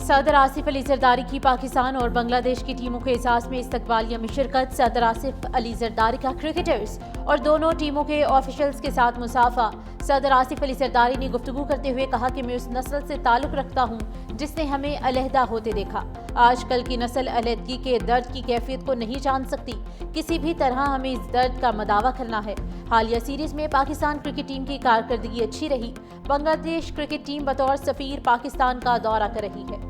صدر آصف علی زرداری کی پاکستان اور بنگلہ دیش کی ٹیموں کے اعزاز میں استقبالیہ میں شرکت۔ صدر آصف علی زرداری کا کرکٹرز اور دونوں ٹیموں کے آفیشلز کے ساتھ مصافحہ۔ صدر آصف علی زرداری نے گفتگو کرتے ہوئے کہا کہ میں اس نسل سے تعلق رکھتا ہوں جس نے ہمیں علیحدہ ہوتے دیکھا۔ آج کل کی نسل علیحدگی کے درد کی کیفیت کو نہیں جان سکتی۔ کسی بھی طرح ہمیں اس درد کا مداوع کرنا ہے۔ حالیہ سیریز میں پاکستان کرکٹ ٹیم کی کارکردگی اچھی رہی۔ بنگلہ دیش کرکٹ ٹیم بطور سفیر پاکستان کا دورہ کر رہی ہے۔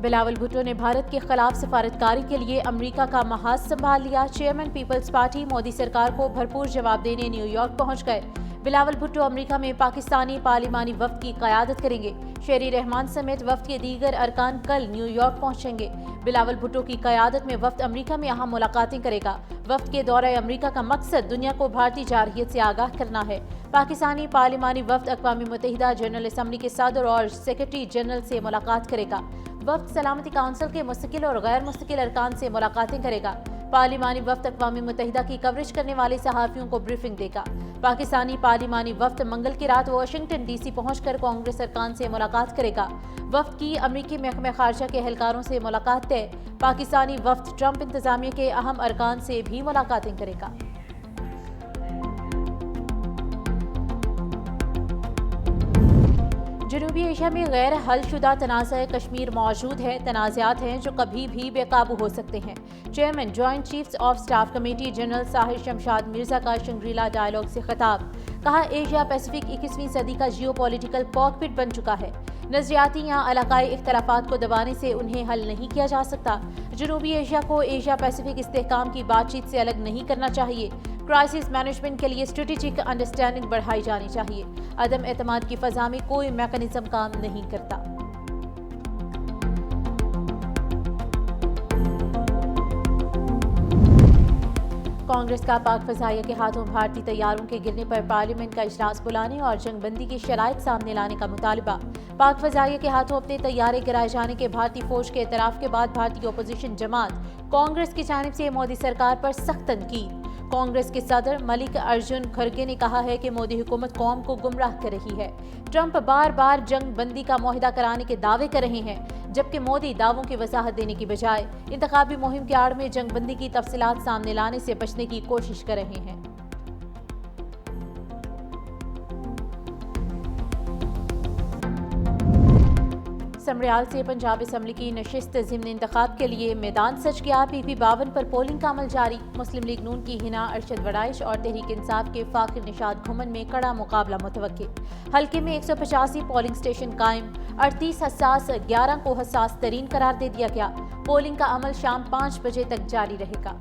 بلاول بھٹو نے بھارت کے خلاف سفارتکاری کے لیے امریکہ کا محاذ سنبھال لیا۔ چیئرمین پیپلز پارٹی مودی سرکار کو بھرپور جواب دینے نیو یارک پہنچ گئے۔ بلاول بھٹو امریکہ میں پاکستانی پارلیمانی وفد کی قیادت کریں گے۔ شہری رحمان سمیت وفد کے دیگر ارکان کل نیو یارک پہنچیں گے۔ بلاول بھٹو کی قیادت میں وفد امریکہ میں اہم ملاقاتیں کرے گا۔ وفد کے دورہ امریکہ کا مقصد دنیا کو بھارتی جارحیت سے آگاہ کرنا ہے۔ پاکستانی پارلیمانی وفد اقوام متحدہ جنرل اسمبلی کے صدر اور سیکرٹری جنرل سے ملاقات کرے گا۔ وفد سلامتی کونسل کے مستقل اور غیر مستقل ارکان سے ملاقاتیں کرے گا۔ پارلیمانی وفد اقوام متحدہ کی کوریج کرنے والے صحافیوں کو بریفنگ دے گا۔ پاکستانی پارلیمانی وفد منگل کی رات واشنگٹن ڈی سی پہنچ کر کانگریس ارکان سے ملاقات کرے گا۔ وفد کی امریکی محکمہ خارجہ کے اہلکاروں سے ملاقات طے۔ پاکستانی وفد ٹرمپ انتظامیہ کے اہم ارکان سے بھی ملاقاتیں کرے گا۔ جنوبی ایشیا میں غیر حل شدہ تنازع کشمیر موجود ہے۔ تنازعات ہیں جو کبھی بھی بے قابو ہو سکتے ہیں۔ Chairman joint chiefs of staff committee general Sahir Shamshad Mirza کا شنگری لا ڈائیلاگ سے خطاب۔ کہا ایشیا پیسیفک 21ویں صدی کا جیو پولیٹیکل کاکپٹ بن چکا ہے۔ نظریاتی یا علاقائی اختلافات کو دبانے سے انہیں حل نہیں کیا جا سکتا۔ جنوبی ایشیا کو ایشیا پیسیفک استحکام کی بات چیت سے الگ نہیں کرنا چاہیے۔ کرائسس مینجمنٹ کے لیے اسٹریٹجک انڈرسٹینڈنگ بڑھائی جانی چاہیے۔ عدم اعتماد کی فضا میں کوئی میکانزم کام نہیں کرتا۔ کانگریس کا پاک فضائیہ کے ہاتھوں بھارتی طیاروں کے گرنے پر پارلیمنٹ کا اجلاس بلانے اور جنگ بندی کی شرائط سامنے لانے کا مطالبہ۔ پاک فضائیہ کے ہاتھوں اپنے طیارے گرائے جانے کے بھارتی فوج کے اعتراف کے بعد بھارتی اپوزیشن جماعت کانگریس کی جانب سے مودی سرکار پر سخت تنقید۔ کانگریس کے صدر ملک ارجن کھڑگے نے کہا ہے کہ مودی حکومت قوم کو گمراہ کر رہی ہے۔ ٹرمپ بار بار جنگ بندی کا معاہدہ کرانے کے دعوے کر رہے ہیں، جبکہ مودی دعووں کی وضاحت دینے کی بجائے انتخابی مہم کی آڑ میں جنگ بندی کی تفصیلات سامنے لانے سے بچنے کی کوشش کر رہے ہیں۔ سمریال سے پنجاب اسمبلی کی نشست ضمن انتخاب کے لیے میدان سج گیا۔ پی پی 52 پر پولنگ کا عمل جاری۔ مسلم لیگ نون کی ہنا ارشد وڑائش اور تحریک انصاف کے فاخر نشاد گھمن میں کڑا مقابلہ متوقع۔ حلقے میں 185 پولنگ اسٹیشن قائم۔ 38 حساس 11 کو حساس ترین قرار دے دیا گیا۔ پولنگ کا عمل شام 5 بجے تک جاری رہے گا۔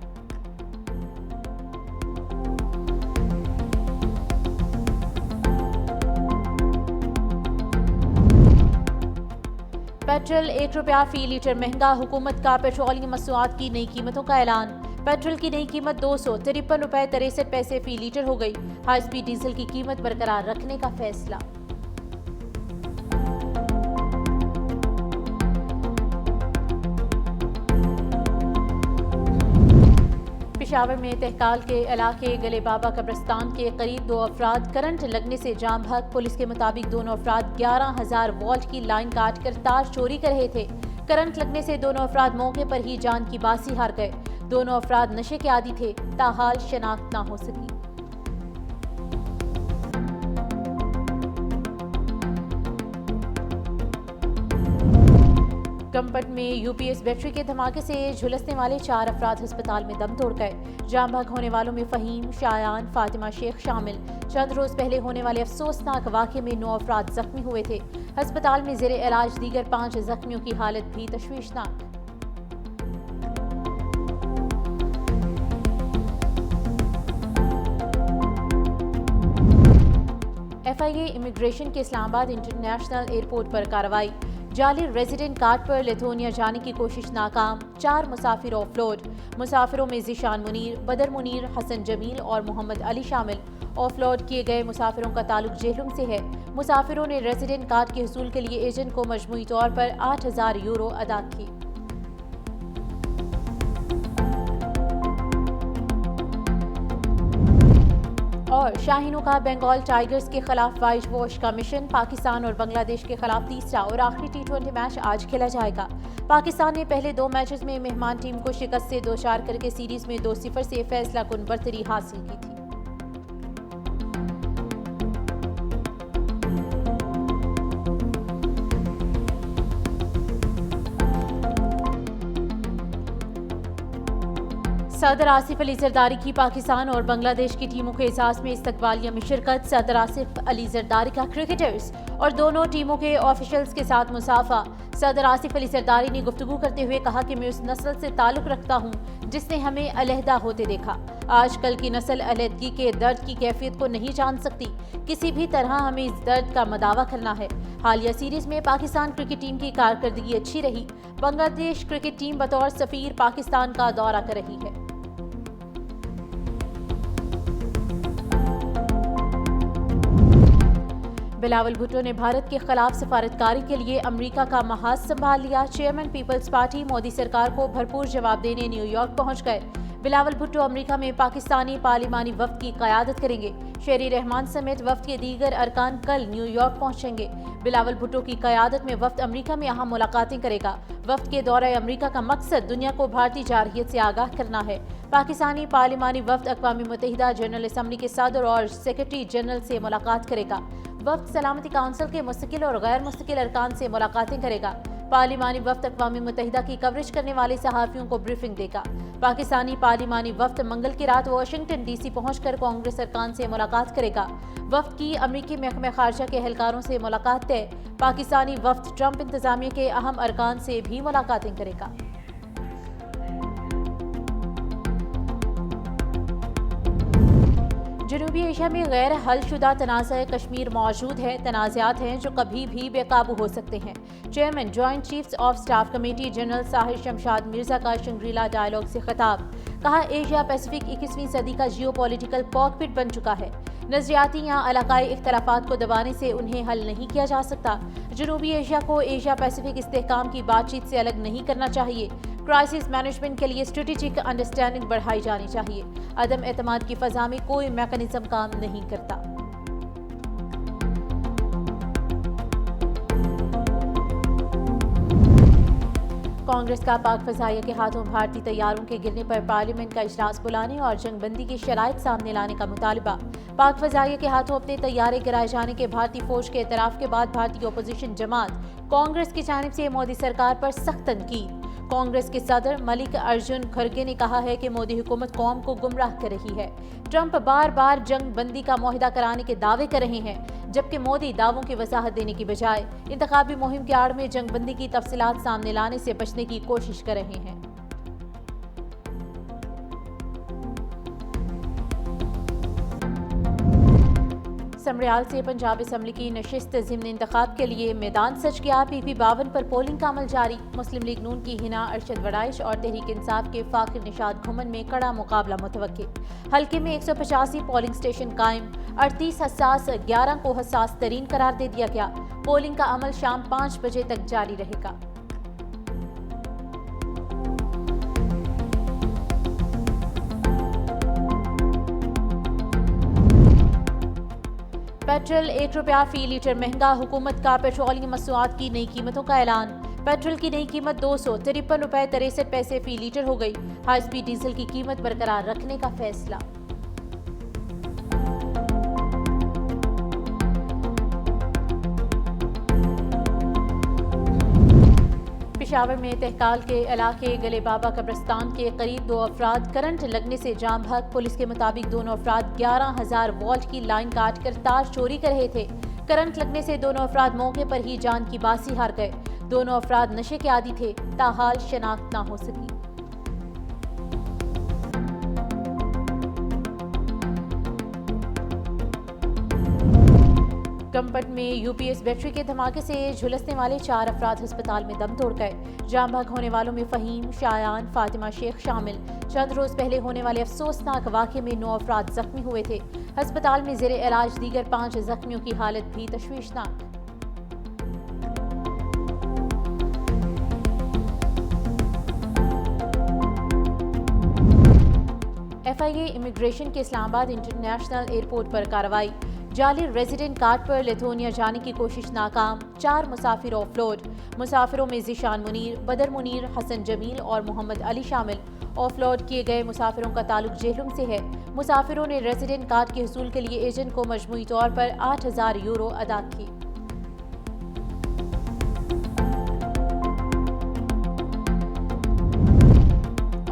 پیٹرول 1 روپیہ فی لیٹر مہنگا۔ حکومت کا پیٹرولیم مصنوعات کی نئی قیمتوں کا اعلان۔ پیٹرول کی نئی قیمت 253 روپے 63 پیسے فی لیٹر ہو گئی۔ ہائی سپیڈ ڈیزل کی قیمت برقرار رکھنے کا فیصلہ۔ پشاور میں تہکال کے علاقے گلے بابا قبرستان کے قریب 2 افراد کرنٹ لگنے سے جاں بحق۔ پولیس کے مطابق دونوں افراد 11,000 وولٹ کی لائن کاٹ کر تار چوری کر رہے تھے۔ کرنٹ لگنے سے دونوں افراد موقع پر ہی جان کی باسی ہار گئے۔ دونوں افراد نشے کے عادی تھے، تاحال شناخت نہ ہو سکی۔ کمپٹ میں یو پی ایس بیٹری کے دھماکے سے جھلسنے والے 4 افراد ہسپتال میں دم توڑ گئے۔ جاں بحق ہونے والوں میں فہیم، شایان، فاطمہ شیخ شامل۔ چند روز پہلے ہونے والے افسوسناک واقعے میں 9 افراد زخمی ہوئے تھے۔ ہسپتال میں زیر علاج دیگر 5 زخمیوں کی حالت بھی تشویشناک۔ FIA امیگریشن کے اسلام آباد انٹرنیشنل ایئرپورٹ پر کارروائی۔ جعلی ریزیڈنٹ کارڈ پر لیتھونیا جانے کی کوشش ناکام۔ 4 مسافر آف لوڈ۔ مسافروں میں ذیشان منیر، بدر منیر، حسن جمیل اور محمد علی شامل۔ آف لوڈ کیے گئے مسافروں کا تعلق جہلم سے ہے۔ مسافروں نے ریزیڈنٹ کارڈ کے حصول کے لیے ایجنٹ کو مجموعی طور پر 8,000 یورو ادا کی۔ اور شاہینوں کا بنگال ٹائیگرز کے خلاف وائٹ واش کا مشن۔ پاکستان اور بنگلہ دیش کے خلاف تیسرا اور آخری ٹی20 میچ آج کھیلا جائے گا۔ پاکستان نے پہلے 2 میچز میں مہمان ٹیم کو شکست سے 2-4 کر کے سیریز میں 2-0 سے فیصلہ کن برتری حاصل کی تھی۔ صدر آصف علی زرداری کی پاکستان اور بنگلہ دیش کی ٹیموں کے اعزاز میں استقبالیہ میں شرکت۔ صدر آصف علی زرداری کا کرکٹرز اور دونوں ٹیموں کے آفیشلز کے ساتھ مصافحہ۔ صدر آصف علی زرداری نے گفتگو کرتے ہوئے کہا کہ میں اس نسل سے تعلق رکھتا ہوں جس نے ہمیں علیحدہ ہوتے دیکھا۔ آج کل کی نسل علیحدگی کے درد کی کیفیت کو نہیں جان سکتی۔ کسی بھی طرح ہمیں اس درد کا مداوع کرنا ہے۔ حالیہ سیریز میں پاکستان کرکٹ ٹیم کی کارکردگی اچھی رہی۔ بنگلہ دیش کرکٹ ٹیم بطور سفیر پاکستان کا دورہ کر رہی ہے۔ بلاول بھٹو نے بھارت کے خلاف سفارتکاری کے لیے امریکہ کا محاذ سنبھال لیا۔ چیئرمین پیپلز پارٹی مودی سرکار کو بھرپور جواب دینے نیو یارک پہنچ گئے۔ بلاول بھٹو امریکہ میں پاکستانی پارلیمانی وفد کی قیادت کریں گے۔ شہری رحمان سمیت وفد کے دیگر ارکان کل نیو یارک پہنچیں گے۔ بلاول بھٹو کی قیادت میں وفد امریکہ میں اہم ملاقاتیں کرے گا۔ وفد کے دورہ امریکہ کا مقصد دنیا کو بھارتی جارحیت سے آگاہ کرنا ہے۔ پاکستانی پارلیمانی وفد اقوام متحدہ جنرل اسمبلی کے صدر اور سیکرٹری جنرل سے ملاقات کرے گا۔ وفد سلامتی کونسل کے مستقل اور غیر مستقل ارکان سے ملاقاتیں کرے گا۔ پارلیمانی وفد اقوام متحدہ کی کوریج کرنے والے صحافیوں کو بریفنگ دے گا۔ پاکستانی پارلیمانی وفد منگل کی رات واشنگٹن ڈی سی پہنچ کر کانگریس ارکان سے ملاقات کرے گا۔ وفد کی امریکی محکمہ خارجہ کے اہلکاروں سے ملاقات طے۔ پاکستانی وفد ٹرمپ انتظامیہ کے اہم ارکان سے بھی ملاقاتیں کرے گا۔ جنوبی ایشیا میں غیر حل شدہ تنازع کشمیر موجود ہے۔ تنازعات ہیں جو کبھی بھی بے قابو ہو سکتے ہیں۔ Chairman joint chiefs of staff committee general Sahir Shamshad Mirza کا شنگری لا ڈائیلاگ سے خطاب۔ کہا ایشیا پیسیفک 21ویں صدی کا جیو پولیٹیکل کاکپٹ بن چکا ہے۔ نظریاتی یا علاقائی اختلافات کو دبانے سے انہیں حل نہیں کیا جا سکتا۔ جنوبی ایشیا کو ایشیا پیسیفک استحکام کی بات چیت سے الگ نہیں کرنا چاہیے۔ کرائسس مینجمنٹ کے لیے اسٹریٹجک انڈرسٹینڈنگ بڑھائی جانی چاہیے۔ عدم اعتماد کی فضا میں کوئی میکانزم کام نہیں کرتا۔ کانگریس کا پاک فضائیہ کے ہاتھوں بھارتی طیاروں کے گرنے پر پارلیمنٹ کا اجلاس بلانے اور جنگ بندی کی شرائط سامنے لانے کا مطالبہ۔ پاک فضائیہ کے ہاتھوں اپنے طیارے گرائے جانے کے بھارتی فوج کے اعتراف کے بعد بھارتی اپوزیشن جماعت کانگریس کی جانب سے مودی سرکار پر سخت تنقید۔ کانگریس کے صدر ملک ارجن کھڑگے نے کہا ہے کہ مودی حکومت قوم کو گمراہ کر رہی ہے۔ ٹرمپ بار بار جنگ بندی کا معاہدہ کرانے کے دعوے کر رہے ہیں، جبکہ مودی دعووں کی وضاحت دینے کی بجائے انتخابی مہم کی آڑ میں جنگ بندی کی تفصیلات سامنے لانے سے بچنے کی کوشش کر رہے ہیں۔ سمریال سے پنجاب اسمبلی کی نشست ضمن انتخاب کے لیے میدان سج گیا۔ پی پی 52 پر پولنگ کا عمل جاری۔ مسلم لیگ نون کی ہنا ارشد وڑائش اور تحریک انصاف کے فاخر نشاد گھمن میں کڑا مقابلہ متوقع۔ حلقے میں 185 پولنگ اسٹیشن قائم۔ 38 حساس 11 کو حساس ترین قرار دے دیا گیا۔ پولنگ کا عمل شام 5 بجے تک جاری رہے گا۔ پیٹرول 1 روپیہ فی لیٹر مہنگا۔ حکومت کا پیٹرولیم مصنوعات کی نئی قیمتوں کا اعلان۔ پیٹرول کی نئی قیمت 253 روپے 63 پیسے فی لیٹر ہو گئی۔ ہائی سپیڈ ڈیزل کی قیمت برقرار رکھنے کا فیصلہ۔ پشاور میں تہکال کے علاقے گلے بابا قبرستان کے قریب 2 افراد کرنٹ لگنے سے جاں بحق۔ پولیس کے مطابق دونوں افراد 11,000 وولٹ کی لائن کاٹ کر تار چوری کر رہے تھے۔ کرنٹ لگنے سے دونوں افراد موقع پر ہی جان کی باسی ہار گئے۔ دونوں افراد نشے کے عادی تھے، تاحال شناخت نہ ہو سکی۔ کمپٹ میں یو پی ایس بیٹری کے دھماکے سے جھلسنے والے 4 افراد ہسپتال میں دم توڑ گئے۔ جاں بحق ہونے والوں میں فہیم، شایان، فاطمہ شیخ شامل۔ چند روز پہلے ہونے والے افسوسناک واقعے میں 9 افراد زخمی ہوئے تھے۔ ہسپتال میں زیر علاج دیگر 5 زخمیوں کی حالت بھی تشویشناک۔ FIA امیگریشن کے اسلام آباد انٹرنیشنل ایئرپورٹ پر کارروائی، جعلی ریزیڈنٹ کارڈ پر لیتھونیا جانے کی کوشش ناکام، 4 مسافر آف لوڈ، مسافروں میں ذیشان منیر، بدر منیر، حسن جمیل اور محمد علی شامل۔ آف لوڈ کیے گئے مسافروں کا تعلق جہلم سے ہے۔ مسافروں نے ریزیڈنٹ کارڈ کے حصول کے لیے ایجنٹ کو مجموعی طور پر 8,000 یورو ادا کی۔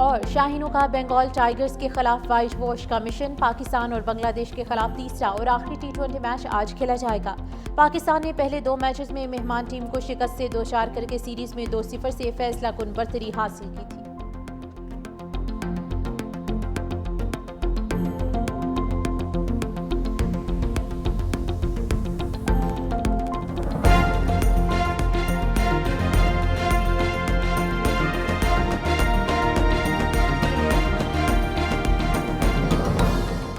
اور شاہینوں کا بنگال ٹائیگرز کے خلاف وائٹ واش کا مشن، پاکستان اور بنگلہ دیش کے خلاف تیسرا اور آخری T20 میچ آج کھیلا جائے گا۔ پاکستان نے پہلے 2 میچز میں مہمان ٹیم کو شکست سے 2-4 کر کے سیریز میں 2-0 سے فیصلہ کن برتری حاصل کی۔